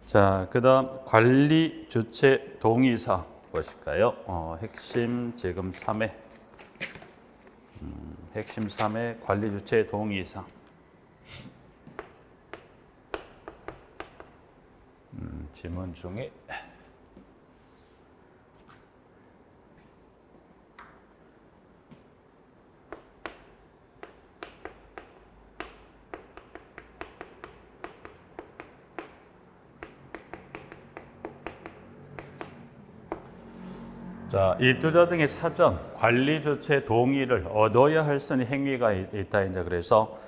자, 그다음 관리 주체 동의사 보실까요? 핵심 지금 3회 핵심 3회 관리 주체 동의사. 지문 중에 자, 입주자 등의 사전 관리 주체 동의를 얻어야 할 수 있는 행위가 있다. 이제 그래서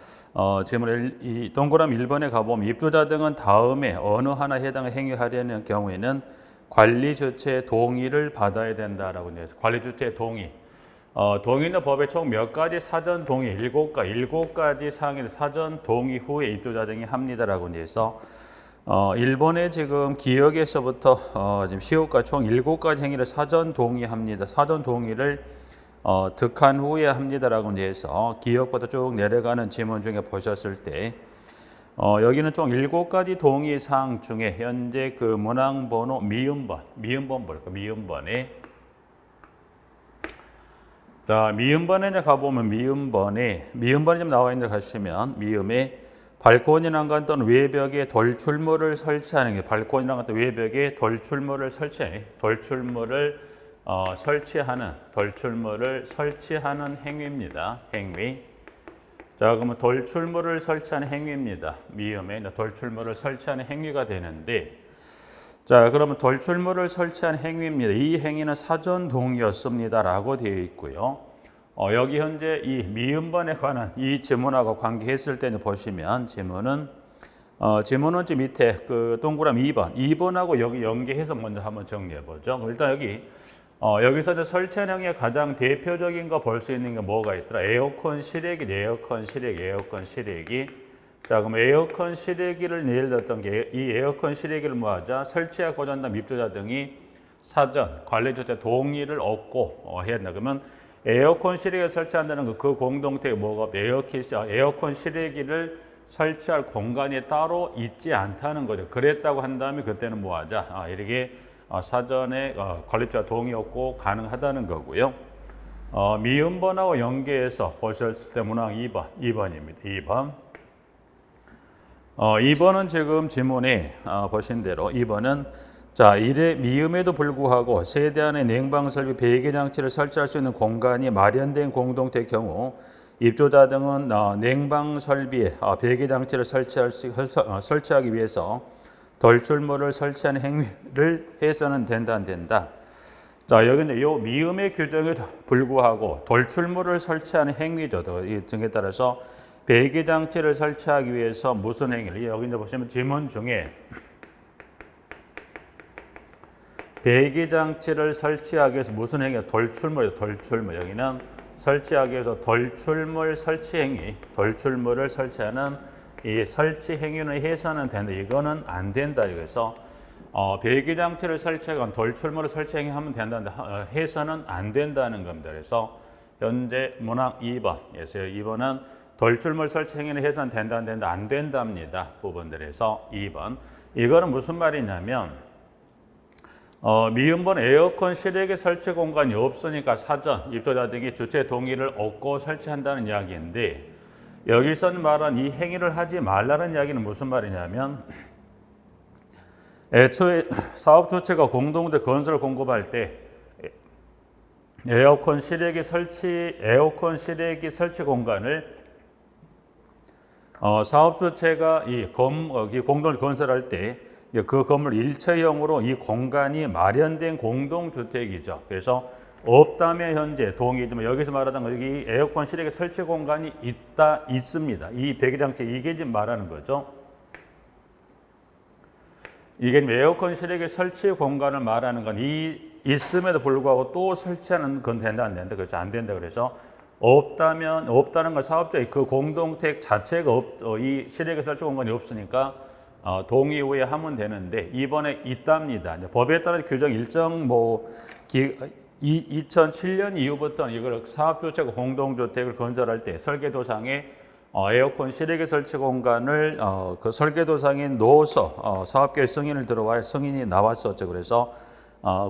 지금 이 동그라미 1번에 가보면 입주자 등은 다음에 어느 하나 해당 행위하려는 경우에는 관리 주체 동의를 받아야 된다라고 해서 관리 주체 동의. 동의는 법에 총 몇 가지 사전 동의, 7가지 사항의 사전 동의 후에 입주자 등이 합니다라고 해서 일본의 지금 기역에서부터 지금 시효까지 총 7가지 행위를 사전 동의합니다. 사전 동의를 득한 후에 합니다라고 해서 기역부터 쭉 내려가는 지문 중에 보셨을 때 여기는 총 7가지 동의 사항 중에 현재 그 문항 번호 미음번 볼까? 미음번에 자, 미음번에 가보면 미음번이 좀 나와 있는 데 가시면 미음에 발코니 난간 또는 외벽에 돌출물을 설치하는 게 발코니 난간 또는 외벽에 돌출물을 설치하는 행위입니다. 행위. 자, 그러면 돌출물을 설치하는 행위입니다. 미음에 돌출물을 설치하는 행위가 되는데, 자, 그러면 돌출물을 설치하는 행위입니다. 이 행위는 사전 동의였습니다라고 되어 있고요. 여기 현재 이 미음번에 관한 이 지문하고 관계했을 때 보시면 지문은 지금 밑에 그 동그라미 2번하고 여기 연계해서 먼저 한번 정리해 보죠. 일단 여기서 이제 설치한 행위의 가장 대표적인 거 볼 수 있는 게 뭐가 있더라? 에어컨 실외기. 자, 그럼 에어컨 실외기를 예를 들었던 게 이 에어컨 실외기를 뭐하자? 설치하고 난다음 입주자 등이 사전 관리 주체 동의를 얻고 해야 된다. 그러면 에어컨 실외기를 설치한다는 그 공동체에 뭐가 없다? 에어컨 실외기를 설치할 공간이 따로 있지 않다는 거죠. 그랬다고 한다면 그때는 뭐하자? 이렇게 사전에 관리자 동의 얻고 가능하다는 거고요. 미음번하고 연계해서 보셨을 때 문항 2번입니다. 2번. 2번은 지금 지문에 보신 대로 2번은 자, 이래 미음에도 불구하고 세대 안에 냉방 설비 배기 장치를 설치할 수 있는 공간이 마련된 공동체의 경우 입주자 등은 냉방 설비에 배기 장치를 설치하기 위해서 돌출물을 설치하는 행위를 해서는 된다 안 된다. 자, 여기는 요 미음의 규정에 불구하고 돌출물을 설치하는 행위죠. 이 등에 따라서 배기 장치를 설치하기 위해서 무슨 행위를 여기 이제 보시면 지문 중에 배기 장치를 설치하기 위해서 무슨 행위가 돌출물. 여기는 설치하기 위해서 돌출물을 설치하는 이 설치 행위는 해서는 된다. 이거는 안 된다. 그래서 배기 장치를 설치하거나 돌출물을 설치 행위하면 된다. 해서는 안 된다는 겁니다. 그래서 현재 문항 2번에서 2번은 돌출물 설치 행위는 해서는 된다, 안 된답니다. 부분들에서 2번. 이거는 무슨 말이냐면 미음번 에어컨 실외기 설치 공간이 없으니까 사전 입주자 등이 주체 동의를 얻고 설치한다는 이야기인데 여기서 말한 이 행위를 하지 말라는 이야기는 무슨 말이냐면 애초에 사업 주체가 공동대 건설을 공급할 때 에어컨 실외기 설치 공간을 사업 주체가 이 공동을 건설할 때 그 건물 일체형으로 이 공간이 마련된 공동주택이죠. 그래서 없다면 현재 동의지만 여기서 말하던 거 여기 에어컨 실외기 설치 공간이 있습니다. 이 배기장치 이게 지금 말하는 거죠. 이게 에어컨 실외기 설치 공간을 말하는 건 있음에도 불구하고 또 설치하는 건 된다 안 된다. 그렇죠. 안 된다. 그래서 없다는 건 사업자의 그 공동택 자체가 이 실외기 설치 공간이 없으니까 동의 후에 하면 되는데 이번에 있답니다. 법에 따른 규정 일정 2007년 이후부터는 이걸 사업주체가 공동주택을 건설할 때 설계도상에 에어컨 실외기 설치 공간을 그 설계도상인 노서 사업계획 승인을 들어와야 승인이 나왔었죠. 그래서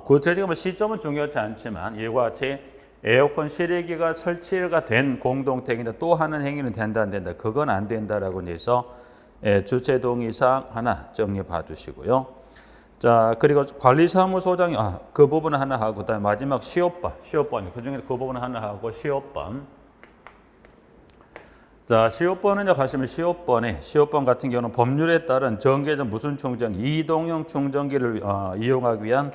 구체적인 시점은 중요하지 않지만 이와 같이 에어컨 실외기가 설치가 된 공동택인데 또 하는 행위는 된다 안 된다. 그건 안 된다라고 해서 주체 동의사항 하나 정리해 봐두시고요. 자, 그리고 관리사무소장이 그 부분은 하나 하고 그다음에 마지막 시효번 그중에 그 부분은 하나 하고 시효번. 자, 시효번은요 가시면 시효번 같은 경우는 법률에 따른 정계적 무선 충전기 이동형 충전기를 이용하기 위한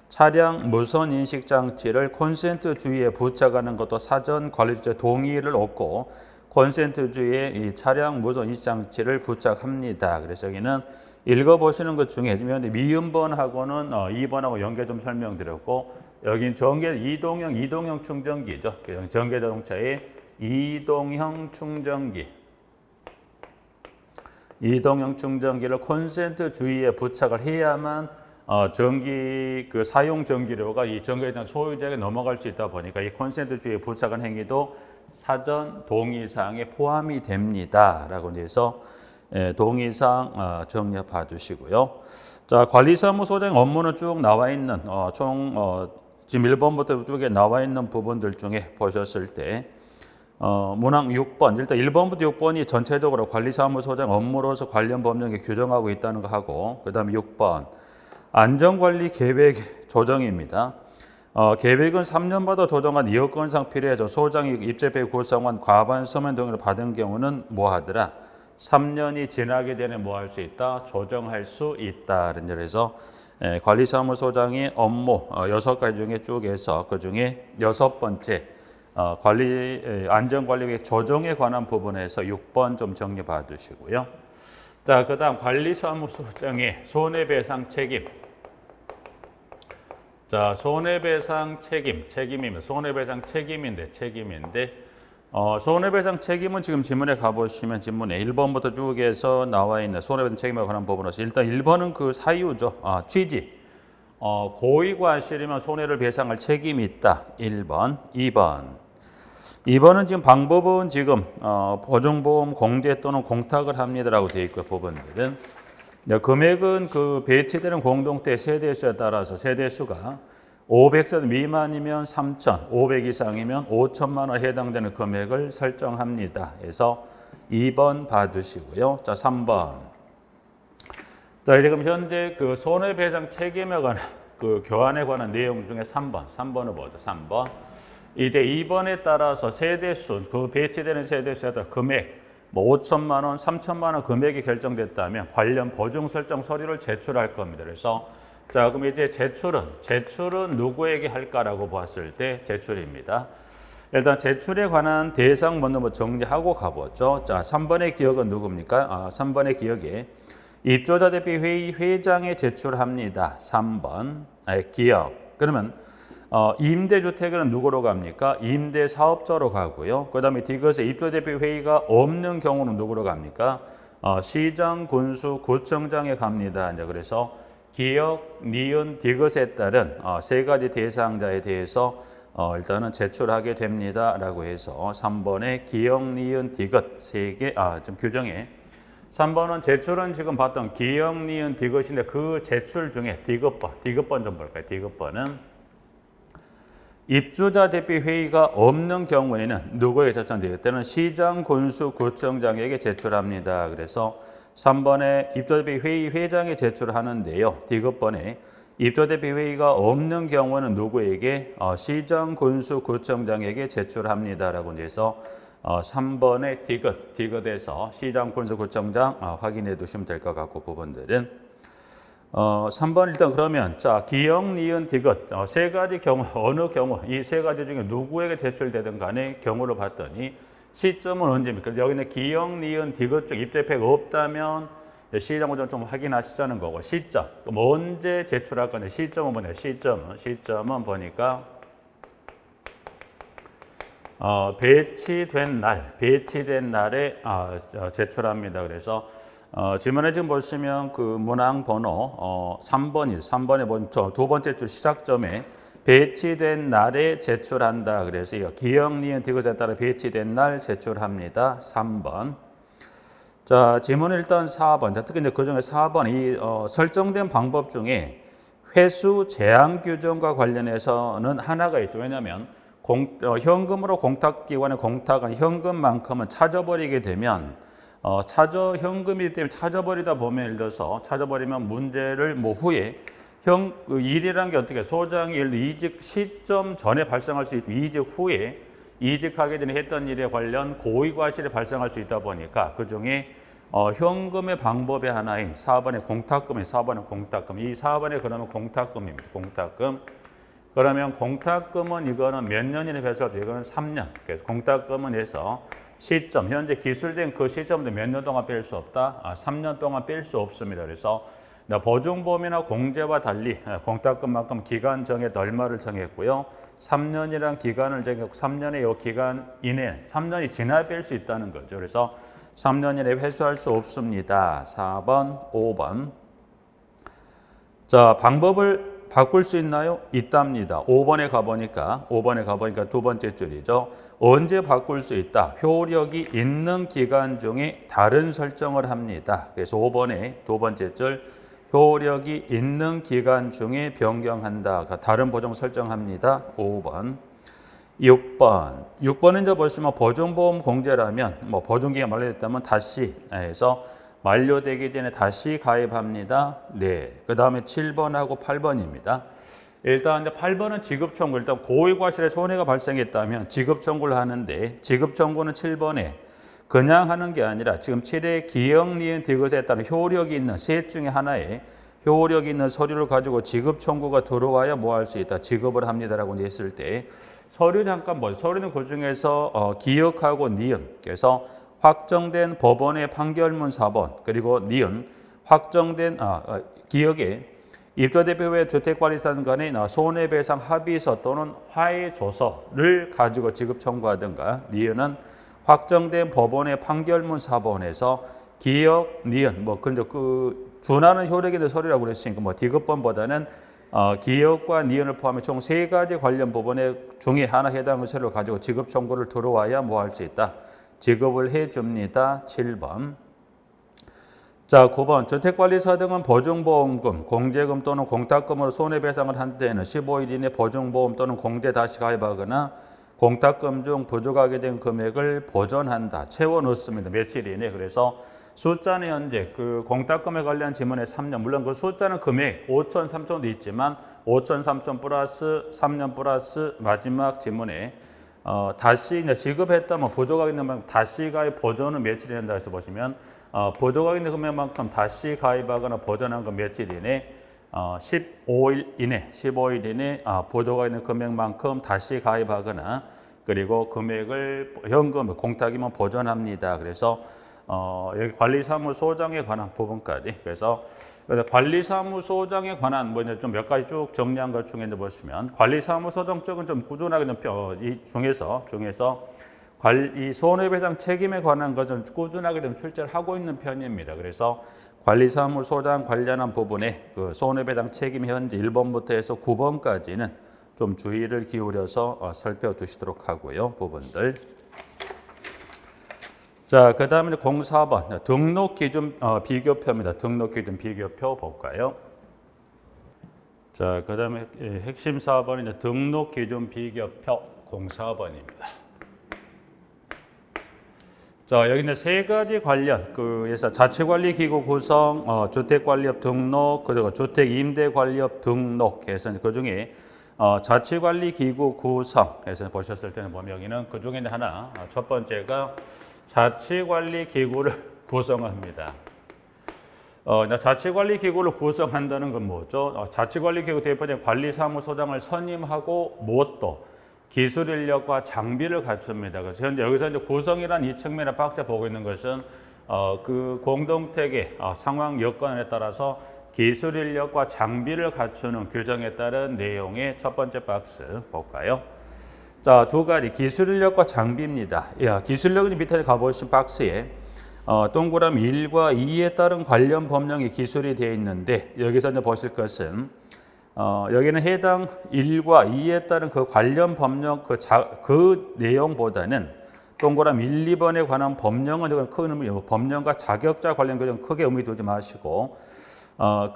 차량 무선 인식 장치를 콘센트 주위에 부착하는 것도 사전 관리자 동의를 얻고 콘센트 주위에 이 차량 무선 인식 장치를 부착합니다. 그래서 여기는 읽어보시는 것 중에 미음번하고는 2번하고 연계 좀 설명드렸고 여긴 이동형 충전기죠. 전기자동차의 이동형 충전기를 콘센트 주위에 부착을 해야만 전기 그 사용 전기료가 이 전기장 소유자에게 넘어갈 수 있다 보니까 이 콘센트 주위에 부착한 행위도 사전 동의사항에 포함이 됩니다라고 해서 동의사항 정리해 봐두시고요. 자, 관리사무소장 업무는 쭉 나와 있는 지금 1번부터 쭉 나와 있는 부분들 중에 보셨을 때 문항 6번 일단 1번부터 6번이 전체적으로 관리사무소장 업무로서 관련 법령에 규정하고 있다는 거 하고 그다음에 6번 안전관리 계획 조정입니다. 계획은 3년마다 조정한 여건상 필요해서 소장이 입주협회 구성원 과반 서면 동의를 받은 경우는 뭐 하더라? 3년이 지나게 되면 뭐 할 수 있다? 조정할 수 있다. 그래서 관리사무소장이 업무 6가지 중에 쭉 해서 그중에 6번째 안전관리계획 조정에 관한 부분에서 6번 좀 정리 봐두시고요. 자, 그다음 관리사무소장의 손해배상 책임. 자, 손해배상 책임입니다. 손해배상 책임인데 손해배상 책임은 지금 지문에 가보시면 지문에 1번부터 쭉 해서 나와 있는 손해배상 책임에 관한 부분으로서 일단 1번은 그 사유죠. 취지. 고의과실이면 손해를 배상할 책임이 있다. 1번. 2번은 지금 방법은 지금 보증보험 공제 또는 공탁을 합니다라고 되어 있고 부분들은 금액은 그 배치되는 공동체 세대수에 따라서 세대수가 500세대 미만이면 3천, 500 이상이면 5천만 원에 해당되는 금액을 설정합니다. 그래서 2번 봐두시고요. 자, 3번. 자, 지금 현재 그 손해배상 책임에 관한 그 교환에 관한 내용 중에 3번은 뭐죠? 3번. 이제 2번에 따라서 세대수, 그 배치되는 세대수에 따라 금액, 5천만 원, 3천만 원 금액이 결정됐다면 관련 보증 설정 서류를 제출할 겁니다. 그래서 자, 그럼 이제 제출은 누구에게 할까라고 봤을 때 제출입니다. 일단 제출에 관한 대상 먼저 정리하고 가보죠. 자, 3번의 기억은 누굽니까? 3번의 기억에 입조자 대표 회의 회장에 제출합니다. 3번 기억. 그러면 임대주택은 누구로 갑니까? 임대사업자로 가고요. 그 다음에 디귿에 입주대표 회의가 없는 경우는 누구로 갑니까? 시장, 군수, 구청장에 갑니다. 이제 그래서 기역, 니은, 디귿에 따른 세 가지 대상자에 대해서 일단은 제출하게 됩니다라고 해서 3번에 기역, 니은, 디귿 세 개 좀 규정에 3번은 제출은 지금 봤던 기역, 니은, 디귿인데 그 제출 중에 디귿번 좀 볼까요? 디귿번은 입주자 대표 회의가 없는 경우에는 누구에게 제출합니까? 때는 시장, 군수, 구청장에게 제출합니다. 그래서 3번에 입주자 대표 회의 회장에 제출하는데요. 디귿번에 입주자 대표 회의가 없는 경우는 누구에게? 시장, 군수, 구청장에게 제출합니다라고 해서 3번의 디귿에서 시장, 군수, 구청장 확인해 두시면 될 것 같고 부분들은 3번 일단 그러면 자 기역, 니은, 디귿 세 가지 경우 어느 경우 이 세 가지 중에 누구에게 제출되든 간에 경우를 봤더니 시점은 언제입니까? 여기는 기역, 니은, 디귿 중 입주협회가 없다면 시장구조를 좀 확인하시자는 거고 시점 그럼 언제 제출할 건데 시점은 뭐냐? 시점은 보니까 배치된 날에 제출합니다. 그래서 지문에 지금 보시면 그 문항 번호 3번에 보면 두 번째 줄 시작점에 배치된 날에 제출한다. 그래서 기역, 니은, 디귿에 따라 배치된 날 제출합니다. 3번. 자, 지문 일단 4번. 특히 이제 그 중에 4번 이 설정된 방법 중에 회수 제한 규정과 관련해서는 하나가 있죠. 왜냐하면 현금으로 공탁기관에 공탁한 현금만큼은 찾아버리게 되면 현금이기 때문에 찾아버리다 보면 예를 들어서 찾아버리면 문제를 뭐 후에 그 일이라는 게 어떻게 소장이 예를 들어 이직 시점 전에 발생할 수 있고 이직 후에 이직하게 전에 했던 일에 관련 고의과실이 발생할 수 있다 보니까 그중에 현금의 방법의 하나인 4번의 공탁금이 4번의 공탁금 이 4번에 그러면 공탁금입니다. 공탁금 그러면 공탁금은 이거는 몇 년이나 배설돼 이거는 3년 그래서 공탁금은 해서 시점 현재 기술된 그 시점도 몇 년 동안 뺄 수 없다 3년 동안 뺄 수 없습니다. 그래서 보증보험이나 공제와 달리 공탁금만큼 기간 정해 얼마를 정했고요. 3년이란 기간을 정했고 3년의 이 기간 이내 3년이 지나야 뺄 수 있다는 거죠. 그래서 3년 이내 회수할 수 없습니다. 4번, 5번. 자, 방법을 바꿀 수 있나요? 있답니다. 5번에 가보니까 두 번째 줄이죠. 언제 바꿀 수 있다? 효력이 있는 기간 중에 다른 설정을 합니다. 그래서 5번에 두 번째 줄 효력이 있는 기간 중에 변경한다. 다른 보정 설정합니다. 5번. 6번은 이제 보시면 보증보험 공제라면 뭐 보증기간 만료됐다면 다시 해서 만료되기 전에 다시 가입합니다. 네. 그 다음에 7번하고 8번입니다. 일단 이제 8번은 지급청구. 일단 고의과실에 손해가 발생했다면 지급청구를 하는데 지급청구는 7번에 그냥 하는 게 아니라 지금 7회 기역, 니은, 디귿에 따른 효력이 있는 셋 중에 하나에 효력이 있는 서류를 가지고 지급 청구가 들어와야 뭐 할 수 있다. 지급을 합니다라고 했을 때 서류 잠깐 서류는 그 중에서 기역하고 니은 그래서 확정된 법원의 판결문 4번 그리고 니은 확정된 기역에 입주대표 외 주택관리사는 간의 손해배상 합의서 또는 화해조서를 가지고 지급 청구하든가 니은은 확정된 법원의 판결문 4번에서 기역, 니은 근데 준하는 효력이 있는 서류라고 그랬으니까 디귿번보다는 기역과 니은을 포함해 총 3가지 관련 부분에 중에 하나 해당하는 서류를 가지고 지급 청구를 들어와야 뭐 할 수 있다. 지급을 해줍니다. 7번. 자, 9번. 주택관리사 등은 보증보험금, 공제금 또는 공탁금으로 손해배상을 한 때에는 15일 이내 보증보험 또는 공제 다시 가입하거나 공탁금 중 부족하게 된 금액을 보전한다. 채워 넣습니다. 며칠 이내. 그래서 숫자는 현재 그 공탁금에 관련 지문에 3년 물론 그 숫자는 금액 5천, 3천도 있지만 5천, 3천 플러스 3년 플러스 마지막 지문에 다시 이제 지급했다면 부족하게 있는 만큼 다시 가입 보전은 며칠 이내다 해서 보시면 부족하게 있는 금액만큼 다시 가입하거나 보전한 건 며칠 이내 15일 이내 부족하게 있는 금액만큼 다시 가입하거나 그리고 금액을 현금 공탁이면 보전합니다. 그래서 여기 관리사무소장에 관한 부분까지 그래서 관리사무소장에 관한 뭐 이제 좀 몇 가지 쭉 정리한 것 중에 이제 보시면 관리사무소장 쪽은 좀 꾸준하게 좀 이 중에서 이 손해배상 책임에 관한 것은 꾸준하게 좀 출제를 하고 있는 편입니다. 그래서 관리사무소장 관련한 부분에 그 손해배상 책임 현재 1번부터 해서 9번까지는 좀 주의를 기울여서 살펴두시도록 하고요. 부분들. 자, 그 다음에 04번 등록기준 비교표입니다. 등록기준 비교표 볼까요? 자, 그 다음에 핵심 4번은 등록기준 비교표 04번입니다. 자, 여기는 3가지 관련 그래서 자치관리기구 구성, 주택관리업 등록 그리고 주택임대관리업 등록해서 그 중에 자치관리기구 구성해서 보셨을 때는 보면 여기는 그 중에 하나 첫 번째가 자치관리기구를 구성합니다. 자치관리기구를 구성한다는 건 뭐죠? 자치관리기구 대표님 관리사무소장을 선임하고 무엇도 기술인력과 장비를 갖춥니다. 그래서 현재 여기서 이제 구성이란 이 측면의 박스에 보고 있는 것은 그 공동택의 상황 여건에 따라서 기술인력과 장비를 갖추는 규정에 따른 내용의 첫 번째 박스 볼까요? 자, 2가지 기술인력과 장비입니다. 기술력은 밑에 가보신 박스에 동그라미 1과 2에 따른 관련 법령이 기술이 되어 있는데 여기서 이제 보실 것은 여기는 해당 1과 2에 따른 그 관련 법령 그 내용보다는 동그라미 1, 2번에 관한 법령은 큰 의미, 법령과 자격자 관련 규정 크게 의미 두지 마시고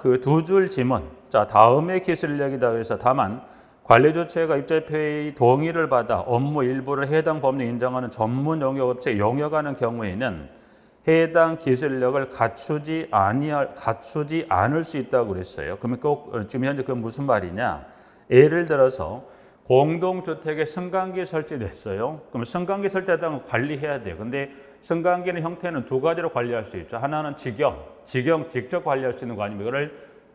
그 두 줄 지문. 자, 다음의 기술력이다. 그래서 다만 관리조치회가 입찰표의 동의를 받아 업무 일부를 해당 법령 인정하는 전문 용역업체에 용역하는 경우에는 해당 기술력을 갖추지 않을 수 있다고 그랬어요. 그러면 꼭 지금 현재 그건 무슨 말이냐? 예를 들어서 공동주택에 승강기 설치됐어요. 그럼 승강기 설치하다가 관리해야 돼요. 근데 승강기는 형태는 두 가지로 관리할 수 있죠. 하나는 직영 직접 관리할 수 있는 거 아니면 이거를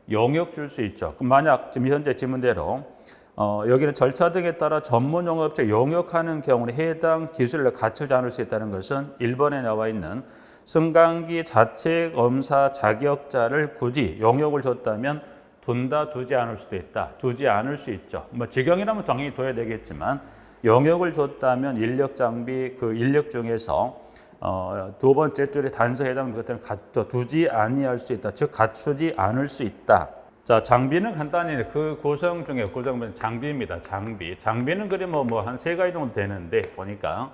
용역 줄 수 있죠. 그럼 만약 지금 현재 지문대로 여기는 절차 등에 따라 전문 용역업체 용역하는 경우는 해당 기술을 갖추지 않을 수 있다는 것은 1번에 나와 있는 승강기 자체 검사 자격자를 굳이 용역을 줬다면 두지 않을 수도 있다. 두지 않을 수 있죠. 뭐 직영이라면 당연히 둬야 되겠지만 용역을 줬다면 인력 장비 그 인력 중에서 두 번째 줄에 단서에 해당되는 것들은 두지 아니할 수 있다. 즉 갖추지 않을 수 있다. 자, 장비는 간단히 그 구성 중에 구성은 장비입니다. 장비는 그래 뭐한 세 가지 정도 되는데 보니까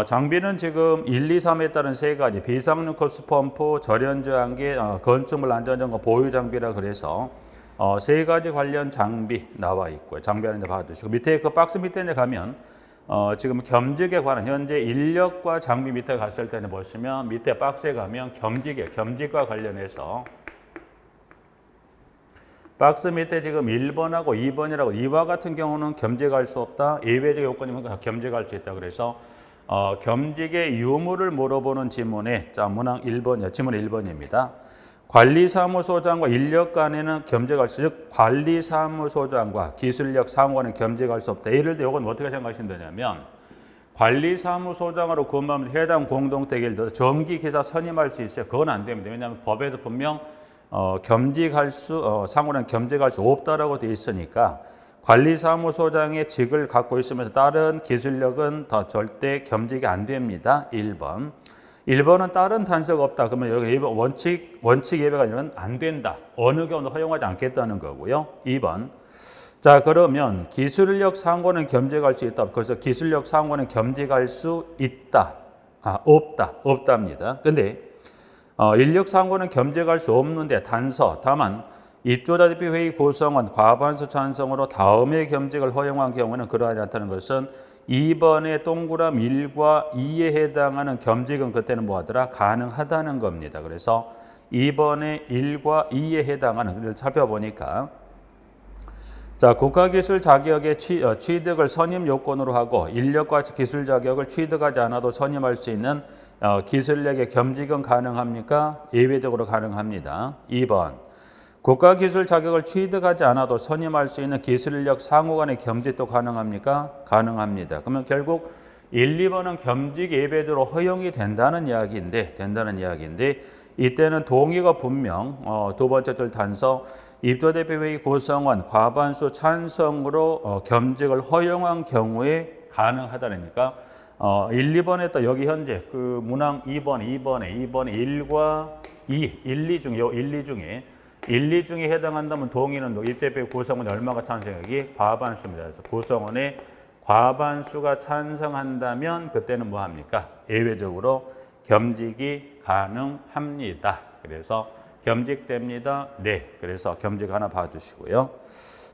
장비는 지금 1, 2, 3에 따른 세 가지 비상용 코스 펌프, 절연저항기, 건축물 안전점검 보유 장비라 그래서 세 가지 관련 장비 나와 있고요. 장비하는 데 봐두시고 밑에 그 박스 밑에 가면 지금 겸직에 관한 현재 인력과 장비 밑에 갔을 때는 보시면 밑에 박스에 가면 겸직과 관련해서 박스 밑에 지금 1번하고 2번이라고 이와 같은 경우는 겸직할 수 없다. 예외적 요건이면 겸직할 수 있다. 그래서 겸직의 유무를 물어보는 지문에 자 문항 1번이요. 지문 1번입니다. 관리사무소장과 인력 간에는 겸직할 수, 즉 관리사무소장과 기술력 상호간은 겸직할 수 없다. 예를 들어 이건 어떻게 생각하시면 되냐면 관리사무소장으로 근무하면 해당 공동체 예를 들어 전기기사 선임할 수 있어요. 그건 안 됩니다. 왜냐하면 법에서 분명 상호는 겸직할 수 없다라고 되어 있으니까 관리사무소장의 직을 갖고 있으면서 다른 기술력은 절대 겸직이 안 됩니다. 1번. 1번은 다른 단서가 없다. 그러면 여기 원칙 예배가 아니면 안 된다. 어느 경우도 허용하지 않겠다는 거고요. 2번. 자, 그러면 기술력 상호는 겸직할 수 있다. 그래서 기술력 상호는 겸직할 수 있다. 없답니다. 근데 인력 상호는 겸직할 수 없는데 단서. 다만 입조자 대표 회의 구성원 과반수 찬성으로 다음의 겸직을 허용한 경우는 그러하지 않다는 것은 2번의 동그라미 1과 2에 해당하는 겸직은 그때는 뭐하더라? 가능하다는 겁니다. 그래서 2번의 1과 2에 해당하는 것을 살펴보니까 자, 국가기술 자격의 취득을 선임 요건으로 하고 인력과 기술 자격을 취득하지 않아도 선임할 수 있는 기술력의 겸직은 가능합니까? 예외적으로 가능합니다. 2번 국가기술 자격을 취득하지 않아도 선임할 수 있는 기술력 상호간의 겸직도 가능합니까? 가능합니다. 그러면 결국 1, 2번은 겸직 예외적으로 허용이 된다는 이야기인데 이때는 동의가 분명 두 번째 줄 단서 입조대표회의 구성원 과반수 찬성으로 겸직을 허용한 경우에 가능하다니까 1, 2번에 또 여기 현재 그 문항 2번에 1과 2, 1, 2 중에 해당한다면 동의는 입조대표회의 구성원이 얼마가 찬성하기? 과반수입니다. 그래서 구성원의 과반수가 찬성한다면 그때는 뭐 합니까? 예외적으로 겸직이 가능합니다. 그래서 겸직됩니다. 네. 그래서 겸직 하나 봐주시고요.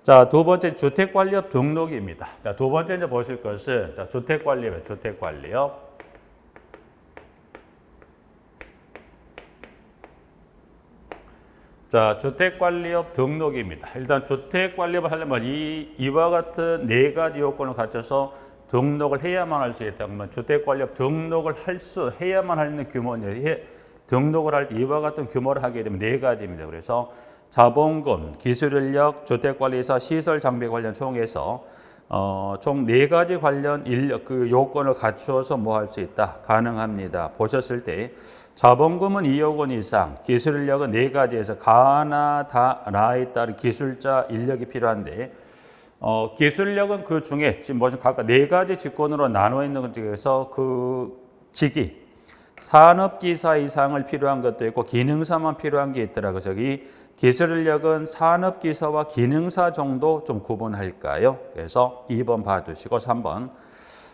자, 두 번째 주택관리업 등록입니다. 자, 두 번째 이제 보실 것은 자, 주택관리업. 자, 주택관리업 등록입니다. 일단 주택관리업을 하려면 이와 같은 네 가지 요건을 갖춰서 등록을 해야만 할 수 있다. 그러면 주택관리업 등록을 해야만 하는 규모는 등록을 할 때 이와 같은 규모를 하게 되면 네 가지입니다. 그래서 자본금, 기술인력, 주택관리사, 시설 장비 관련 총에서 총 네 가지 관련 인력 그 요건을 갖추어서 뭐 할 수 있다. 가능합니다. 보셨을 때 자본금은 2억 원 이상, 기술인력은 네 가지에서 가나 다 라에 따른 기술자 인력이 필요한데 기술력은 그 중에 지금 각각 네 가지 직군으로 나눠 있는 것 중에서 그 직이 산업기사 이상을 필요한 것도 있고 기능사만 필요한 게 있더라고요. 저기 기술력은 산업기사와 기능사 정도 좀 구분할까요? 그래서 2번 봐두시고 3번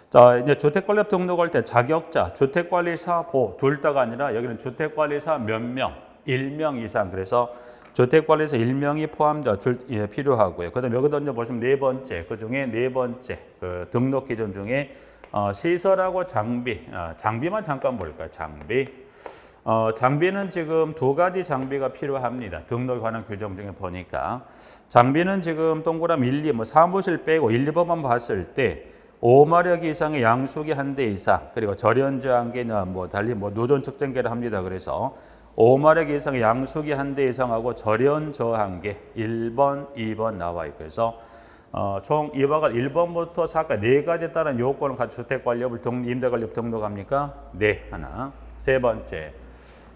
자, 이제 주택관리업 등록할 때 자격자, 주택관리사 보 둘 다가 아니라 여기는 주택관리사 몇 명, 1명 이상. 그래서 주택관리사 1명이 필요하고요. 그다음에 여기 던져 보시면 네 번째, 그 중에 네 번째 그 등록 기준 중에 시설하고 장비, 장비만 잠깐 볼까요? 장비. 장비는 지금 두 가지 장비가 필요합니다. 등록에 관한 규정 중에 보니까 장비는 지금 동그라미 1, 2, 사무실 빼고 1, 2번만 봤을 때 5마력 이상의 양수기 한 대 이상, 그리고 절연저항기나 달리 노전 측정기를 합니다. 그래서 5마력 이상의 양수기 한 대 이상하고 절연저항기 1번, 2번 나와 있고, 그래서 총 이와 같이 1번부터 4까지 네 가지에 따른 요건을 가지고 주택관리업을 임대관리업 등록합니까? 네, 하나. 세 번째,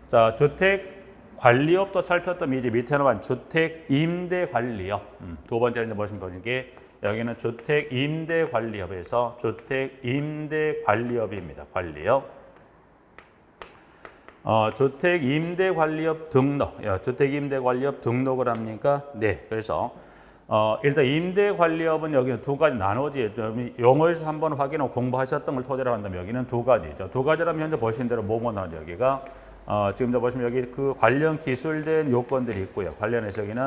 자, 주택관리업도 살폈던 이제 밑에 나온 주택임대관리업. 두 번째는 보시면 게 여기는 주택임대관리업에서 주택임대관리업입니다. 관리업. 주택임대관리업 등록. 주택임대관리업 등록을 합니까? 네. 그래서 일단 임대관리업은 여기 두 가지 나눠지. 용어에서 한번 확인하고 공부하셨던 걸 토대로 한다면 여기는 두 가지죠. 두 가지라면 현재 보신 대로 뭐뭐 나오죠. 여기가 지금 보시면 여기 그 관련 기술된 요건들이 있고요. 관련해서 여기는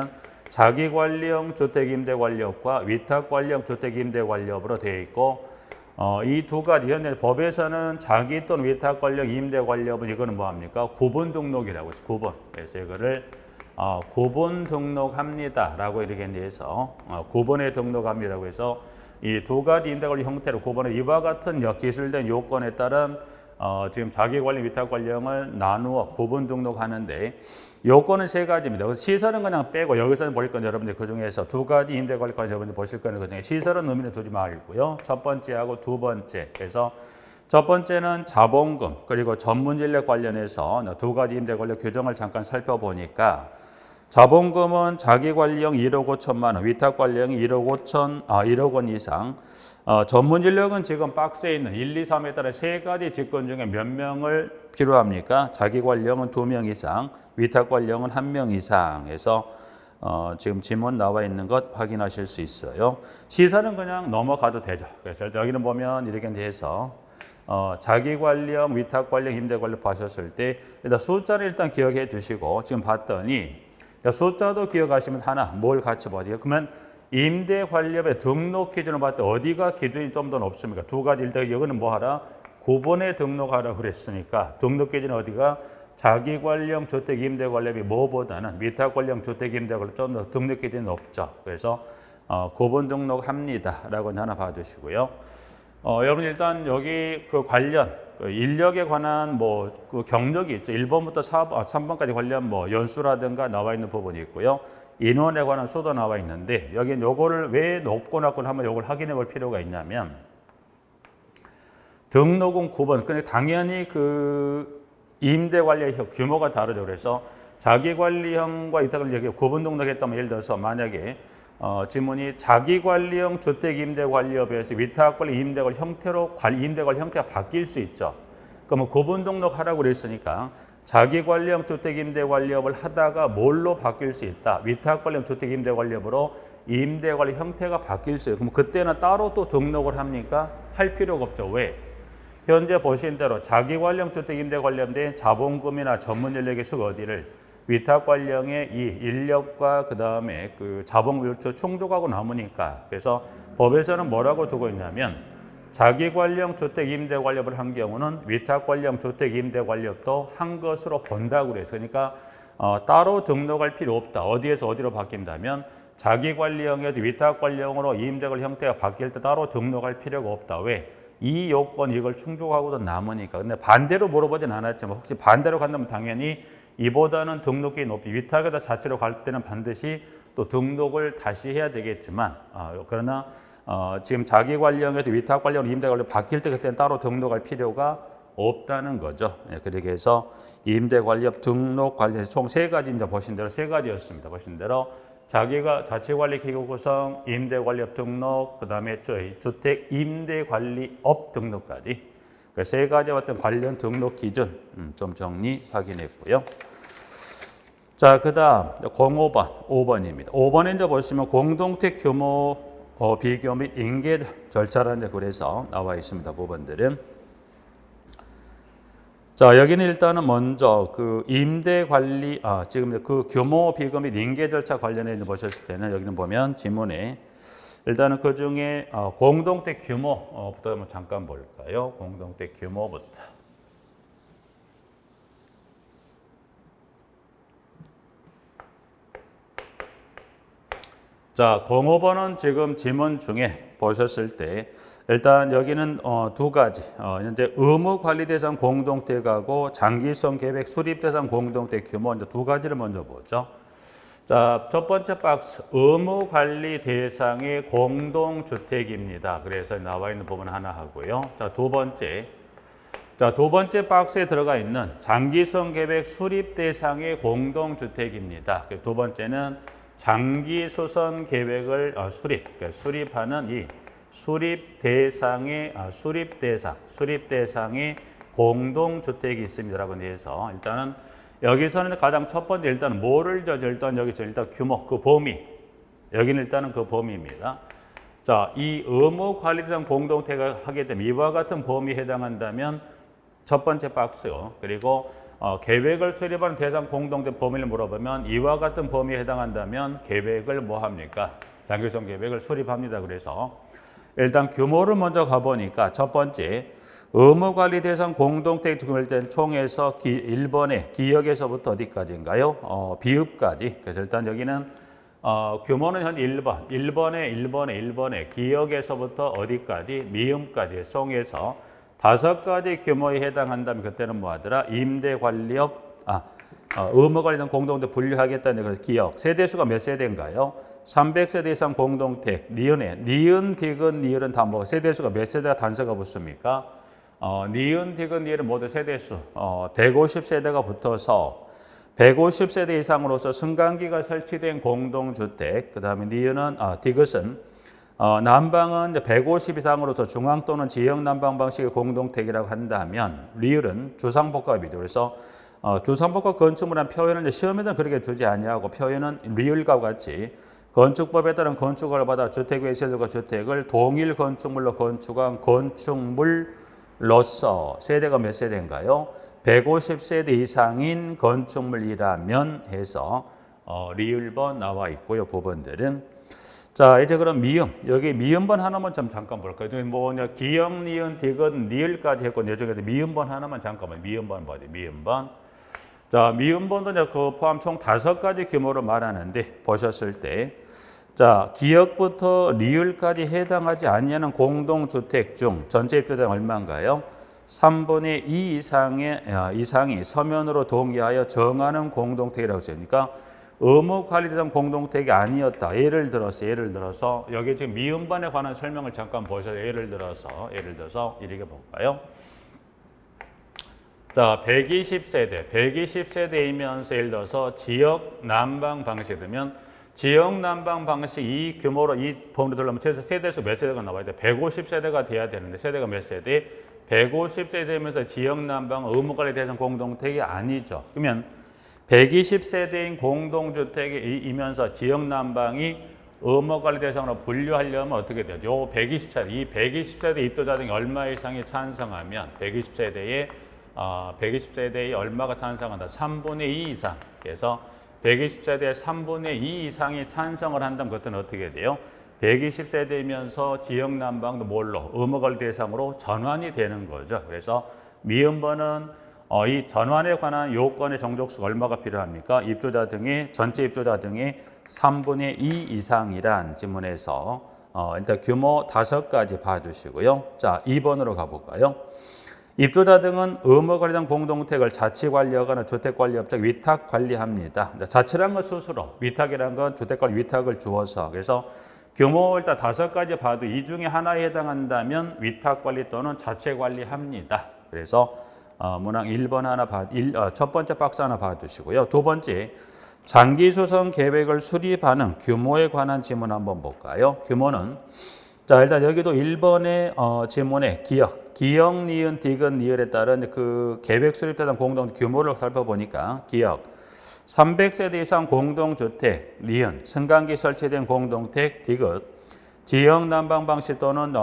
자기관리형 주택임대관리업과 위탁관리형 주택임대관리업으로 되어 있고, 이 두 가지 현재 법에서는 자기 또는 위탁관리형 임대관리업은 이거는 뭐합니까? 구분 등록이라고 해서 구분. 그래서 이거를 구분 등록합니다라고 이렇게 해서 구분에 등록합니다라고 해서 이 두 가지 임대관리 형태로 구분을 이와 같은 기술된 요건에 따른 지금 자기관리 위탁관리형을 나누어 구분 등록하는데 요건은 세 가지입니다. 시설은 그냥 빼고 여기서는 보실 건 여러분들 그 중에서 두 가지 임대관리까지 여러분들 보실 거는 그 중에 시설은 의미를 두지 말고요. 첫 번째하고 두 번째. 그래서 첫 번째는 자본금 그리고 전문진료 관련해서 두 가지 임대관리 규정을 잠깐 살펴보니까 자본금은 자기관리형 1억 5천만 원, 위탁관리형이 1억 원 이상. 전문진료는 지금 박스에 있는 1, 2, 3에 따라 세 가지 직권 중에 몇 명을 필요합니까? 자기관리형은 2명 이상, 위탁관리형은 1명 이상 해서 지금 지문 나와 있는 것 확인하실 수 있어요. 시설은 그냥 넘어가도 되죠. 그래서 여기는 보면 이렇게 해서 자기관리형, 위탁관리형, 임대관리업 하셨을 때 일단 숫자를 일단 기억해 두시고 지금 봤더니 숫자도 기억하시면 하나 뭘 같이 봐요. 그러면 임대관리업의 등록 기준을 봤을 때 어디가 기준이 좀 더 높습니까? 두 가지. 일단 여기는 뭐 하라? 구분에 등록하라 그랬으니까 등록 기준은 어디가? 자기관리형 주택임대관리업이 뭐보다는 위탁관리형 주택임대관리업 좀 더 등록 기준이 높죠. 그래서 구분 등록합니다라고 하나 봐주시고요. 여러분 일단 여기 그 관련 인력에 관한 그 경력이 있죠. 1번부터 3번까지 관련 연수라든가 나와 있는 부분이 있고요. 인원에 관한 수도 나와 있는데 여기는 요거를 왜 높고 낮고 한번 요걸 확인해 볼 필요가 있냐면 등록은 9번. 근데 당연히 그 임대관리의 규모가 다르죠. 그래서 자기관리형과 위탁관리형 구분 등록했다면 예를 들어서 만약에 지문이 자기관리형 주택임대관리업에서 위탁관리 임대관리 형태로 임대관리 형태가 바뀔 수 있죠. 그러면 구분 등록하라고 그랬으니까 자기관리형 주택임대관리업을 하다가 뭘로 바뀔 수 있다. 위탁관리형 주택임대관리업으로 임대관리 형태가 바뀔 수 있어요. 그럼 그때는 따로 또 등록을 합니까? 할 필요가 없죠. 왜? 현재 보신 대로 자기관리형 주택임대관리업에 자본금이나 전문인력의 수가 어디를 위탁관리형의 이 인력과 그 다음에 그 자본금 충족하고 남으니까 그래서 법에서는 뭐라고 두고 있냐면 자기관리형 주택임대관리업을 한 경우는 위탁관리형 주택임대관리업도 한 것으로 본다고 그래서 그러니까 따로 등록할 필요 없다. 어디에서 어디로 바뀐다면 자기관리형에서 위탁관리형으로 임대관리 형태가 바뀔 때 따로 등록할 필요가 없다. 왜? 이 요건 이걸 충족하고도 남으니까. 근데 반대로 물어보진 않았지만 혹시 반대로 간다면 당연히 이보다는 등록이 높이 위탁에다 자체로 갈 때는 반드시 또 등록을 다시 해야 되겠지만 그러나 지금 자기관리형에서 위탁관리형 임대관리 바뀔 때 그때는 따로 등록할 필요가 없다는 거죠. 그렇게 해서 임대관리업 등록 관련해서 총 세 가지 이제 보신 대로 세 가지였습니다. 보신 대로 자기가 자치관리 기구 구성, 임대관리업 등록, 그다음에 주택 임대관리업 등록까지 그 세 가지 어떤 관련 등록 기준 좀 정리 확인했고요. 자, 그다음 05번, 5번입니다. 5번에 이제 보시면 공동택 규모 비교 및 인계 절차라는 그래서 나와 있습니다. 부분들은. 자, 여기는 일단은 먼저 그 임대 관리, 지금 그 규모 비교 및 인계 절차 관련해 보셨을 때는 여기는 보면 지문에 일단은 그 중에 공동택 규모부터 한번 잠깐 볼까요? 공동택 규모부터. 자, 05번은 지금 지문 중에 보셨을 때 일단 여기는 두 가지 현재 의무 관리 대상 공동택하고 장기성 계획 수립 대상 공동택 규모 이제 두 가지를 먼저 보죠. 자, 첫 번째 박스 의무 관리 대상의 공동주택입니다. 그래서 나와 있는 부분 하나 하고요. 자, 두 번째 박스에 들어가 있는 장기성 계획 수립 대상의 공동주택입니다. 두 번째는 장기 수선 계획을 수립하는 이 수립 대상의 공동주택이 있습니다라고 해서 일단은 여기서는 가장 첫 번째 일단 뭐를 일단 여기서 일단 규모 그 범위 여기는 일단은 그 범위입니다. 자, 이 의무 관리 대상 공동택을 하게 되면 이와 같은 범위에 해당한다면 첫 번째 박스요. 그리고 계획을 수립하는 대상 공동택 범위를 물어보면 이와 같은 범위에 해당한다면 계획을 뭐 합니까? 장기성 계획을 수립합니다. 그래서 일단 규모를 먼저 가보니까 첫 번째 의무관리 대상 공동택 규모된 총에서 1번에 기역에서부터 어디까지인가요? 비읍까지. 그래서 일단 여기는 규모는 현 1번에 기역에서부터 어디까지? 미음까지 총에서 5가지 규모에 해당한다면 그때는 뭐 하더라? 임대관리업, 의무관리된 공동택 분류하겠다는 그래서 기역. 세대수가 몇 세대인가요? 300세대 이상 공동택, 니은, 디귿, 다 뭐 세대수가 몇 세대가 단서가 붙습니까? 니은, 디귿, 모두 세대수 150세대가 붙어서 150세대 이상으로서 승강기가 설치된 공동주택, 그 다음에 니은은 디귿은 난방은 150 이상으로서 중앙 또는 지역 난방 방식의 공동택이라고 한다면 리을은 주상복합이죠. 그래서 주상복합 건축물이라는 표현을 시험에는 그렇게 주지 아니하고 표현은 리을과 같이 건축법에 따른 건축을 받아 주택 외 시설과 주택을 동일 건축물로 건축한 건축물로서 세대가 몇 세대인가요? 150세대 이상인 건축물이라면 해서 리을번 나와 있고요. 부분들은 자, 이제 그럼 미음 여기 미음번 하나만 좀 잠깐 볼까요? 뭐냐 기역, 니은, 디귿, 니을까지 했고 내중에서 미음번 하나만 잠깐만 미음번 봐야 돼. 미음번. 자, 미음번도 이제 그 포함 총 5가지 규모로 말하는데 보셨을 때 자, 기역부터 리을까지 해당하지 않는 공동주택 중 전체 입주자가 얼마인가요? 3분의 2 이상이 서면으로 동의하여 정하는 공동택이라고 했으니까 의무관리 대상 공동택이 아니었다. 예를 들어서 여기 지금 미음반에 관한 설명을 잠깐 보셔서 예를 들어서 이렇게 볼까요? 자, 120세대이면서 예를 들어서 지역 난방 방식이면 지역 난방 방식 이 규모로 이 범위로 들어가면 세대수 몇 세대가 나와야 돼? 150세대가 돼야 되는데 세대가 몇 세대? 150세대면서 지역 난방 의무관리 대상 공동택이 아니죠. 그러면 120세대인 공동주택이면서 지역 난방이 의무관리 대상으로 분류하려면 어떻게 돼요? 요 120세대, 이 120세대 입주자 등이 얼마 이상이 찬성하면 120세대에 얼마가 찬성한다? 3분의 2 이상. 그래서 120세대의 3분의 2 이상이 찬성을 한다면 그것은 어떻게 돼요? 120세대이면서 지역 난방도 뭘로? 의무관리 대상으로 전환이 되는 거죠. 그래서 미음번은 이 전환에 관한 요건의 정족수가 얼마가 필요합니까? 전체 입주자 등의 3분의 2 이상이란 지문에서 일단 규모 5가지 봐주시고요. 자, 2번으로 가볼까요? 입주자 등은 의무관리된 공동택을 자치관리하거나 주택관리업체 위탁관리합니다. 자치란 건 스스로, 위탁이란 건 주택관리 위탁을 주어서 그래서 규모 일단 5가지 봐도 이 중에 하나에 해당한다면 위탁관리 또는 자체관리합니다. 그래서 문항 1번 첫 번째 박스 하나 봐주시고요. 두 번째, 장기수선 계획을 수립하는 규모에 관한 지문 한번 볼까요? 규모는 자, 일단 여기도 1번의 지문에 기역, 니은, 디귿, 니을에 따른 그 계획 수립되는 공동 규모를 살펴보니까 기역, 300세대 이상 공동주택, 니은, 승강기 설치된 공동택, 디귿, 지역 난방 방식 또는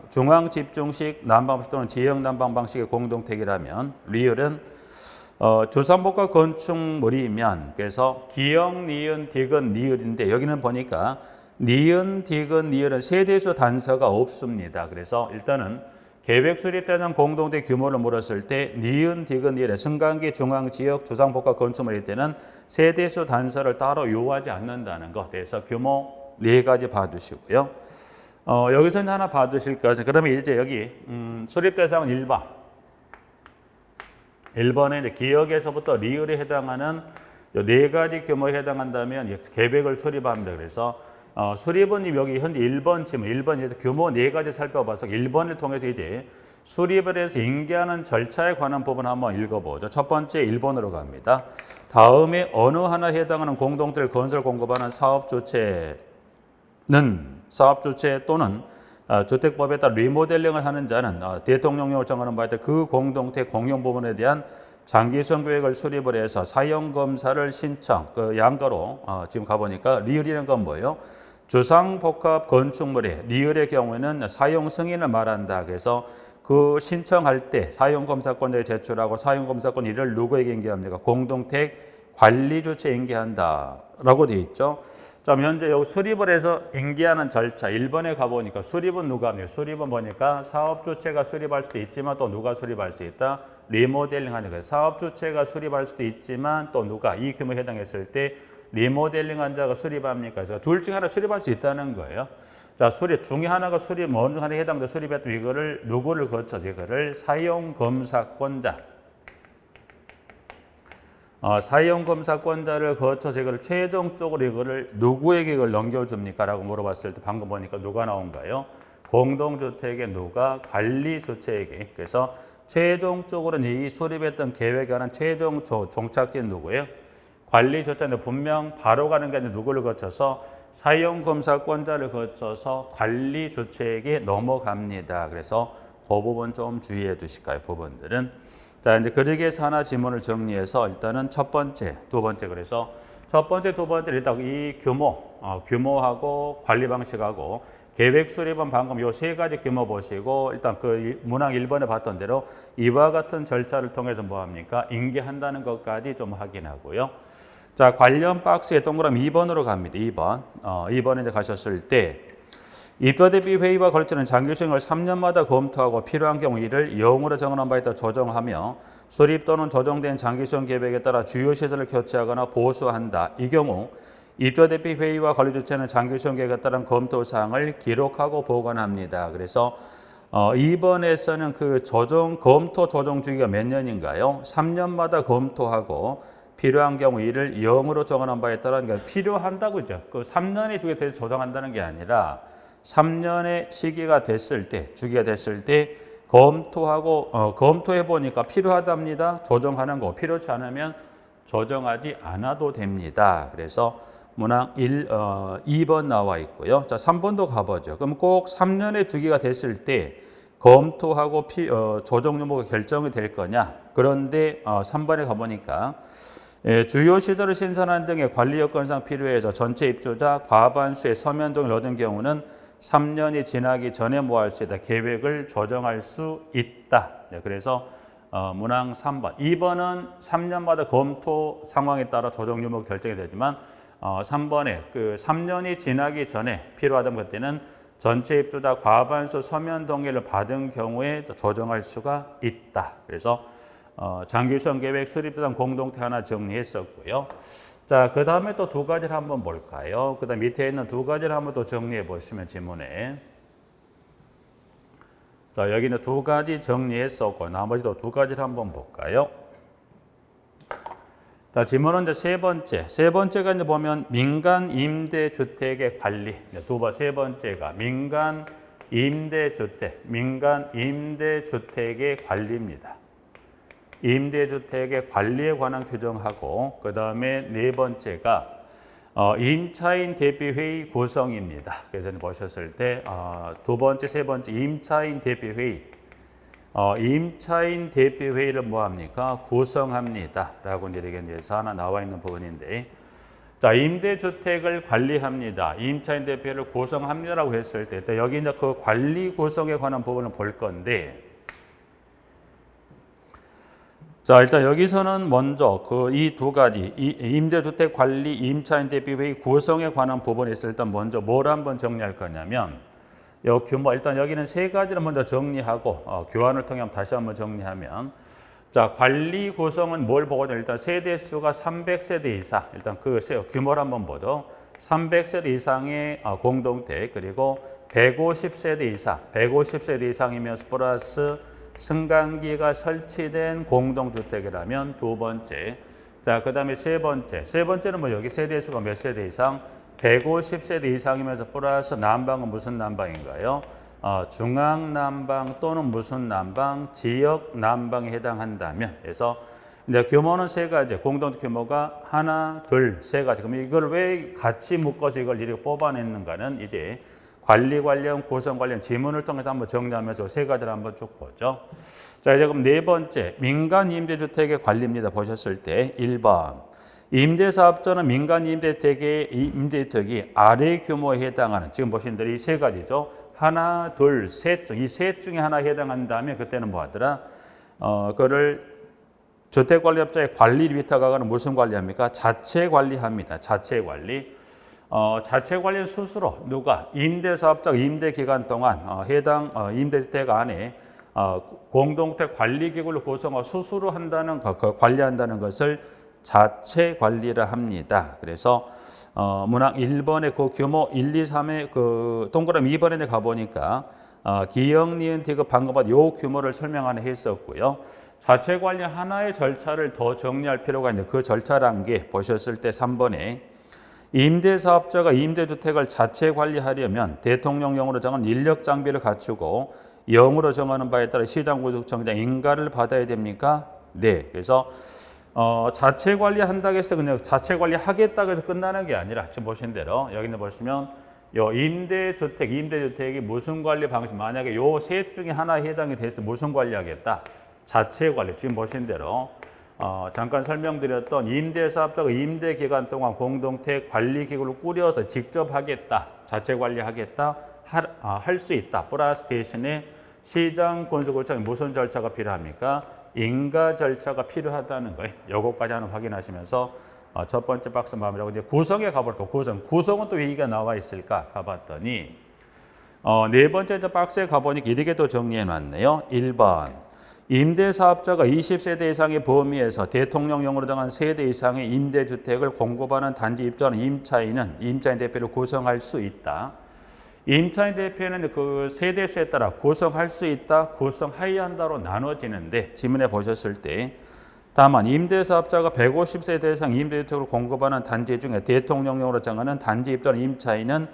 중앙 집중식 난방 방식 또는 지역 난방 방식의 공동택이라면 리을은 주상복합 건축물이면 그래서 기역, 니은, 디귿, 니을인데 여기는 보니까 니은, 디귿, 니을은 세대수 단서가 없습니다. 그래서 일단은 계획 수립 대상 공동택 규모를 물었을 때 니은, 디귿, 니을의 승강기, 중앙, 지역, 주상복합 건축물일 때는 세대수 단서를 따로 요구하지 않는다는 것. 그래서 규모 4가지 봐두시고요. 여기서 하나 봐두실 것은 그러면 이제 여기 수립 대상은 1번. 1번에 이제 기역에서부터 리을에 해당하는 4가지 규모에 해당한다면 계획을 수립합니다. 그래서 수립은 여기 현재 1번 지문, 1번 이제 규모 4가지 살펴봐서 1번을 통해서 이제 수립을 해서 인계하는 절차에 관한 부분 한번 읽어보죠. 첫 번째 1번으로 갑니다. 다음에 어느 하나에 해당하는 공동체를 건설 공급하는 사업 주체는 사업 주체 또는 주택법에 따라 리모델링을 하는 자는 대통령령을 정하는 바에 따라 그 공동체 공용 부분에 대한 장기성 계획을 수립을 해서 사용 검사를 신청. 그 양가로 지금 가보니까 리을이라는 건 뭐예요? 주상복합 건축물의 리을의 경우에는 사용 승인을 말한다. 그래서 그 신청할 때 사용검사권자에 제출하고 사용검사권 이를 누구에게 인계합니까? 공동택 관리주체에 인계한다라고 되어 있죠. 자, 현재 여기 수립을 해서 인계하는 절차 1번에 가보니까 수립은 누가 합니까? 수립은 보니까 사업주체가 수립할 수도 있지만 또 누가 수립할 수 있다? 리모델링 하는 거예요. 사업주체가 수립할 수도 있지만 또 누가 이 규모에 해당했을 때 리모델링한 자가 수립합니까? 그래서 둘 중에 하나 수립할 수 있다는 거예요. 자, 수립 중에 하나가 수립 어느 하나에 해당돼 수립했던 이거를 누구를 거쳐서 이거를 사용검사권자 사용검사권자를 거쳐서 이걸 최종적으로 이거를 누구에게 이걸 넘겨줍니까? 라고 물어봤을 때 방금 보니까 누가 나온가요? 공동주택의 누가? 관리주체에게. 그래서 최종적으로는 이 수립했던 계획에 관한 최종 종착지는 누구예요? 관리주체인데 분명 바로 가는 게 아니라 누구를 거쳐서 사용검사권자를 거쳐서 관리주체에게 넘어갑니다. 그래서 그 부분 좀 주의해 두실까요? 부분들은. 자, 이제 그러기에서 하나 지문을 정리해서 일단은 첫 번째, 두 번째 그래서 첫 번째, 두 번째 일단 이 규모하고 관리 방식하고 계획 수립은 방금 요 3가지 규모 보시고 일단 그 문항 1번에 봤던 대로 이와 같은 절차를 통해서 뭐 합니까? 인계한다는 것까지 좀 확인하고요. 자, 관련 박스에 동그라미 2번으로 갑니다. 2번. 2번에 이제 가셨을 때 입주 대비 회의와 걸치는 장기 수행을 3년마다 검토하고 필요한 경우 이를 0으로 정한 바에 따라 조정하며 수립 또는 조정된 장기 수행 계획에 따라 주요 시설을 교체하거나 보수한다. 이 경우 입주 대비 회의와 관리 주체는 장기 수행 계획에 따른 검토 사항을 기록하고 보관합니다. 그래서 2번에서는 그 검토 조정 주기가 몇 년인가요? 3년마다 검토하고 필요한 경우 이를 0으로 정한 바에 따라 그러니까 필요한다고 있죠. 그 3년의 주기에 대해서 조정한다는 게 아니라 3년의 시기가 됐을 때, 주기가 됐을 때 검토하고 검토해 보니까 필요하답니다. 조정하는 거 필요치 않으면 조정하지 않아도 됩니다. 그래서 문항 2번 나와 있고요. 자, 3번도 가보죠. 그럼 꼭 3년의 주기가 됐을 때 검토하고 조정 유무가 결정이 될 거냐? 그런데 3번에 가보니까 주요 시설을 신선하는 등의 관리 여건상 필요해서 전체 입주자 과반수의 서면 동의를 얻은 경우는 3년이 지나기 전에 뭐 할 수 있다? 계획을 조정할 수 있다. 그래서 문항 3번. 2번은 3년마다 검토 상황에 따라 조정 유무 결정이 되지만 3번에 그 3년이 지나기 전에 필요하다면 그때는 전체 입주자 과반수 서면 동의를 받은 경우에 조정할 수가 있다. 그래서 장기수행 계획 수립 대상 공동태 하나 정리했었고요. 자, 그 다음에 또 2가지를 한번 볼까요? 그 다음 밑에 있는 2가지를 한번 또 정리해 보시면 지문에. 자, 여기는 2가지 정리했었고, 나머지도 2가지를 한번 볼까요? 자, 지문은 이제 세 번째가 이제 보면 민간 임대주택의 관리. 세 번째가 민간 임대주택의 관리입니다. 임대주택의 관리에 관한 규정하고 그 다음에 4번째가 임차인 대비회의 구성입니다. 그래서 보셨을 때 2번째, 3번째 임차인 대비회의 임차인 대비회의를 뭐합니까? 구성합니다. 라고 이제 하나 나와 있는 부분인데 자, 임대주택을 관리합니다. 임차인 대표를 구성합니다라고 했을 때, 또 여기 이제 그 관리 구성에 관한 부분을 볼 건데, 자, 일단 여기서는 먼저 그 이 두 가지, 임대주택 관리, 임차인 대표회의 구성에 관한 부분에 있을 일단 먼저 뭘 한번 정리할 거냐면, 요 규모, 일단 여기는 세 가지를 먼저 정리하고, 교환을 통해 다시 한번 정리하면, 자, 관리 구성은 뭘 보거든요. 일단 세대 수가 300세대 이상, 일단 그 규모를 한번 보죠. 300세대 이상의 공동택, 그리고 150세대 이상, 150세대 이상이면서 플러스 승강기가 설치된 공동주택이라면 두 번째. 자, 그 다음에 세 번째는 뭐 여기 세대 수가 몇 세대 이상? 150세대 이상이면서 플러스 난방은 무슨 난방인가요? 중앙 난방 또는 무슨 난방, 지역 난방에 해당한다면, 그래서 이제 규모는 세 가지, 공동 규모가 하나, 둘, 세 가지. 그럼 이걸 왜 같이 묶어서 이걸 이렇게 뽑아냈는가는 이제 관리 관련, 구성 관련 지문을 통해서 한번 정리하면서 세 가지를 한번 쭉 보죠. 자, 이제 그럼 네 번째, 민간 임대주택의 관리입니다. 보셨을 때 1번. 임대사업자는 민간 임대주택이 아래 규모에 해당하는, 지금 보신 대로 이 세 가지죠. 하나, 둘, 셋 중, 이 셋 중에 하나에 해당한다면 그때는 뭐 하더라? 그거를 주택관리업자의 관리를 위탁하거나 무슨 관리합니까? 자체 관리합니다. 자체 관리. 자체 관리는 스스로 누가 임대사업자가 임대기간 동안 해당 임대주택 안에 공동택 관리기구를 구성하고 스스로 한다는 관리한다는 것을 자체 관리를 합니다. 그래서 문항 1번의 그 규모 1, 2, 3의 그 동그라미 2번에 가보니까 기역, 니은, 디귿 방금 요 규모를 설명하는 했었고요. 자체 관리 하나의 절차를 더 정리할 필요가 있는데 그 절차란 게 보셨을 때 3번에 임대사업자가 임대주택을 자체 관리하려면 대통령령으로 정한 인력 장비를 갖추고 영으로 정하는 바에 따라 시장구조청장 인가를 받아야 됩니까? 네. 그래서 자체 관리한다고 해서 그냥 자체 관리하겠다고 해서 끝나는 게 아니라 지금 보신 대로 여기 보시면 요 임대주택이 무슨 관리 방식, 만약에 요 셋 중에 하나에 해당이 됐을 때 무슨 관리하겠다? 자체 관리. 지금 보신 대로 잠깐 설명드렸던 임대사업자가 임대 기간 동안 공동택 관리기구를 꾸려서 직접 하겠다, 자체 관리하겠다 할 수 있다. 플러스 대신에 시장군수구청에 무슨 절차가 필요합니까? 인가 절차가 필요하다는 거예요. 요거까지 하나 확인하시면서 첫 번째 박스 마무리하고 이제 구성에 가볼까? 구성은 또 얘기가 나와 있을까? 가봤더니 네 번째 박스에 가보니까 이렇게 또 정리해 놨네요. 1번. 임대사업자가 20세대 이상의 범위에서 대통령령으로 정한 세대 이상의 임대주택을 공급하는 단지 입주하는 임차인 대표를 구성할 수 있다. 임차인 대표는 그 세대수에 따라 구성할 수 있다, 구성하여야 한다로 나눠지는데 지문에 보셨을 때 다만 임대사업자가 150세대 이상 임대주택을 공급하는 단지 중에 대통령령으로 정하는 단지 입주하는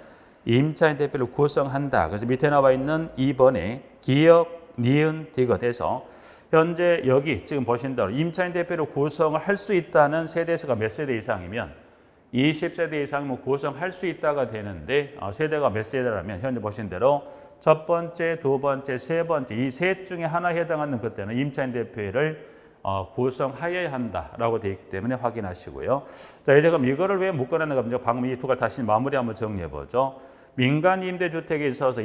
임차인 대표를 구성한다. 그래서 밑에 나와 있는 2번에 기역, 니은, 디귿에서 현재 여기 지금 보신 대로 임차인 대표를 구성할 수 있다는 세대수가 몇 세대 이상이면 20세대 이상이면 구성할 수 있다가 되는데 세대가 몇 세대라면 현재 보신 대로 첫 번째, 두 번째, 세 번째 이 셋 중에 하나에 해당하는 그때는 임차인 대표를 구성하여야 한다라고 되어 있기 때문에 확인하시고요. 자, 이제 그럼 이거를 왜 묶어놨는가? 방금 이 두 가지 다시 마무리 한번 정리해 보죠. 민간 임대주택에 있어서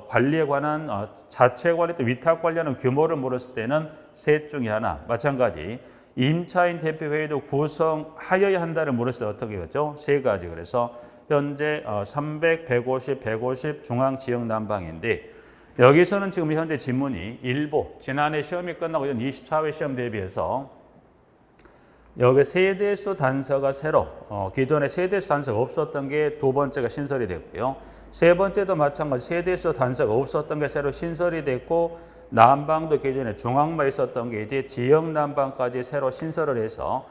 관리에 관한 자체 관리 또 위탁 관리하는 규모를 물었을 때는 셋 중에 하나. 마찬가지 임차인 대표회의도 구성하여야 한다를 물었을 때 어떻게 했죠? 세 가지. 그래서 현재 300, 150 중앙 지역 난방인데 여기서는 지금 현재 지문이 일부 지난해 시험이 끝나고 24회 시험 대비해서 여기 세대수 단서가 새로 기존에 세대수 단서가 없었던 게 두 번째가 신설이 됐고요. 세 번째도 마찬가지 세대수 단서가 없었던 게 새로 신설이 됐고 난방도 기존에 중앙만 있었던 게 이제 지역 난방까지 새로 신설을 해서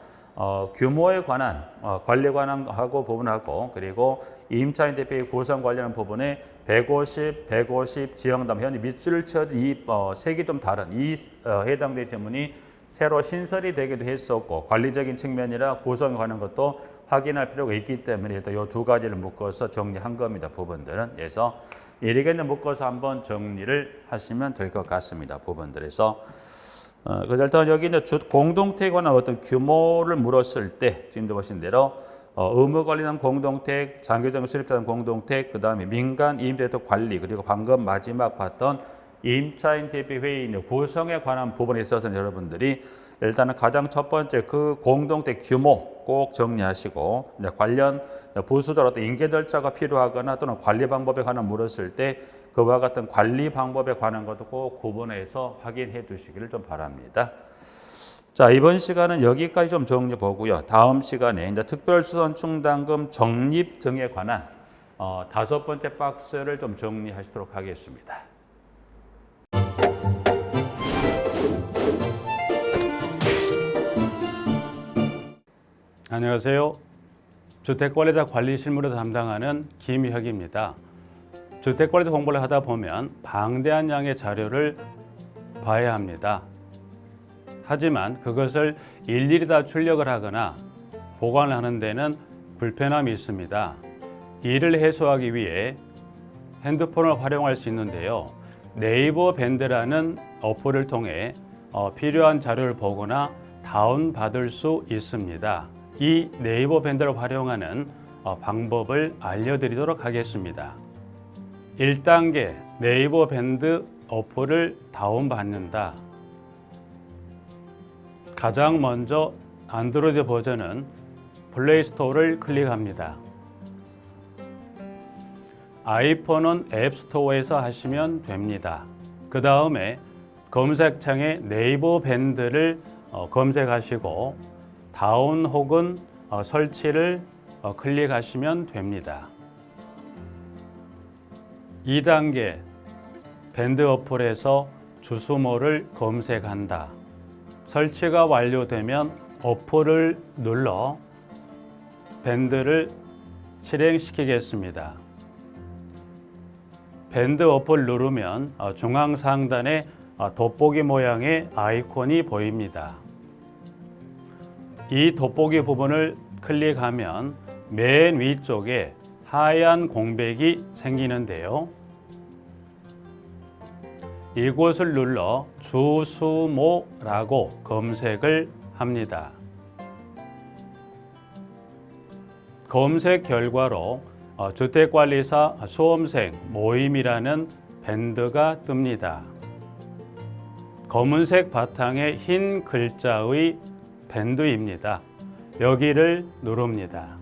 규모에 관한 관리에 관한 하고 부분하고 그리고 임차인 대표의 구성 관련한 부분에 150 지역 난방 현재 밑줄을 쳐진 이 색이 좀 다른 이 해당된 질문이 새로 신설이 되기도 했었고 관리적인 측면이라 구성에 관한 것도 확인할 필요가 있기 때문에 일단 이 두 가지를 묶어서 정리한 겁니다. 부분들은. 그래서 이렇게 묶어서 한번 정리를 하시면 될 것 같습니다. 부분들에서. 그래서 일단 여기 이제 공동택에 관한 어떤 규모를 물었을 때 지금도 보신 대로 의무 관리단 공동택, 장기적 수립단 공동택, 그 다음에 민간 임대토 관리, 그리고 방금 마지막 봤던 임차인 대표 회의 구성에 관한 부분에 있어서는 여러분들이 일단은 가장 첫 번째 그 공동택 규모 꼭 정리하시고, 이제 관련 부수적 어떤 인계 절차가 필요하거나 또는 관리 방법에 관한 물었을 때 그와 같은 관리 방법에 관한 것도 꼭 구분해서 확인해 두시기를 좀 바랍니다. 자, 이번 시간은 여기까지 좀 정리 보고요. 다음 시간에 이제 특별수선 충당금 적립 등에 관한 5번째 박스를 좀 정리하시도록 하겠습니다. 안녕하세요. 주택관리자 관리 실무를 담당하는 김혁입니다. 주택관리자 공부를 하다 보면 방대한 양의 자료를 봐야 합니다. 하지만 그것을 일일이 다 출력을 하거나 보관을 하는 데는 불편함이 있습니다. 이를 해소하기 위해 핸드폰을 활용할 수 있는데요. 네이버 밴드라는 어플을 통해 필요한 자료를 보거나 다운받을 수 있습니다. 이 네이버 밴드를 활용하는 방법을 알려드리도록 하겠습니다. 1단계 네이버 밴드 어플을 다운받는다. 가장 먼저 안드로이드 버전은 플레이스토어를 클릭합니다. 아이폰은 앱스토어에서 하시면 됩니다. 그 다음에 검색창에 네이버 밴드를 검색하시고 다운 혹은 설치를 클릭하시면 됩니다. 2단계 밴드 어플에서 주수모를 검색한다. 설치가 완료되면 어플을 눌러 밴드를 실행시키겠습니다. 밴드 어플 누르면 중앙 상단에 돋보기 모양의 아이콘이 보입니다. 이 돋보기 부분을 클릭하면 맨 위쪽에 하얀 공백이 생기는데요. 이곳을 눌러 주수모라고 검색을 합니다. 검색 결과로 주택관리사 수험생 모임이라는 밴드가 뜹니다. 검은색 바탕에 흰 글자의 밴드입니다. 여기를 누릅니다.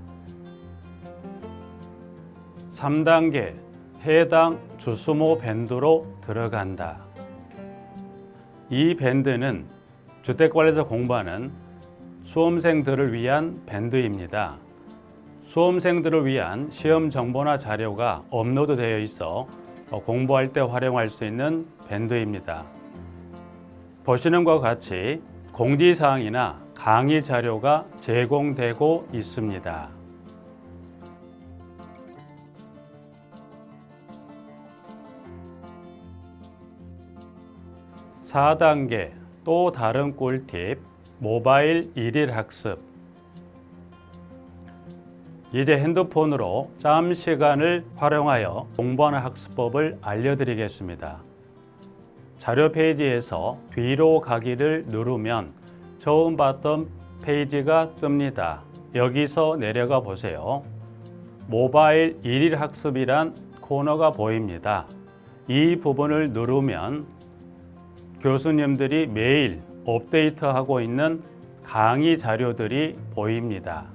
3단계 해당 주수모 밴드로 들어간다. 이 밴드는 주택관리사 공부하는 수험생들을 위한 밴드입니다. 수험생들을 위한 시험 정보나 자료가 업로드되어 있어 공부할 때 활용할 수 있는 밴드입니다. 보시는 것과 같이 공지사항이나 강의 자료가 제공되고 있습니다. 4단계 또 다른 꿀팁 모바일 일일 학습. 이제 핸드폰으로 짬 시간을 활용하여 공부하는 학습법을 알려드리겠습니다. 자료 페이지에서 뒤로 가기를 누르면 처음 봤던 페이지가 뜹니다. 여기서 내려가 보세요. 모바일 일일 학습이란 코너가 보입니다. 이 부분을 누르면 교수님들이 매일 업데이트하고 있는 강의 자료들이 보입니다.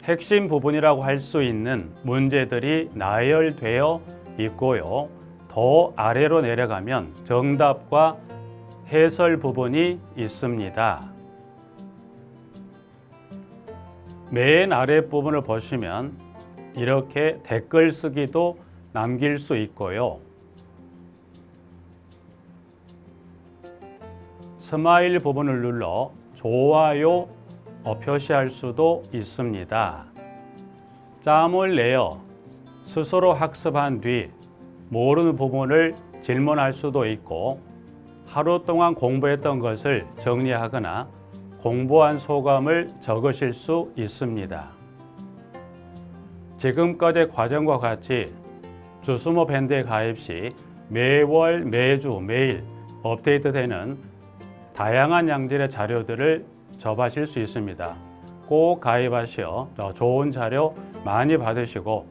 핵심 부분이라고 할 수 있는 문제들이 나열되어 있고요. 더 아래로 내려가면 정답과 해설 부분이 있습니다. 맨 아래 부분을 보시면 이렇게 댓글 쓰기도 남길 수 있고요. 스마일 부분을 눌러 좋아요 표시할 수도 있습니다. 짬을 내어 스스로 학습한 뒤 모르는 부분을 질문할 수도 있고 하루 동안 공부했던 것을 정리하거나 공부한 소감을 적으실 수 있습니다. 지금까지의 과정과 같이 주수모 밴드에 가입 시 매월, 매주, 매일 업데이트되는 다양한 양질의 자료들을 접하실 수 있습니다. 꼭 가입하시어 좋은 자료 많이 받으시고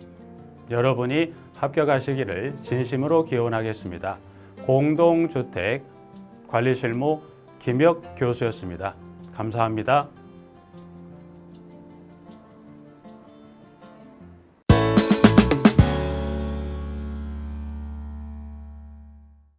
여러분이 합격하시기를 진심으로 기원하겠습니다. 공동주택 관리실무 김혁 교수였습니다. 감사합니다.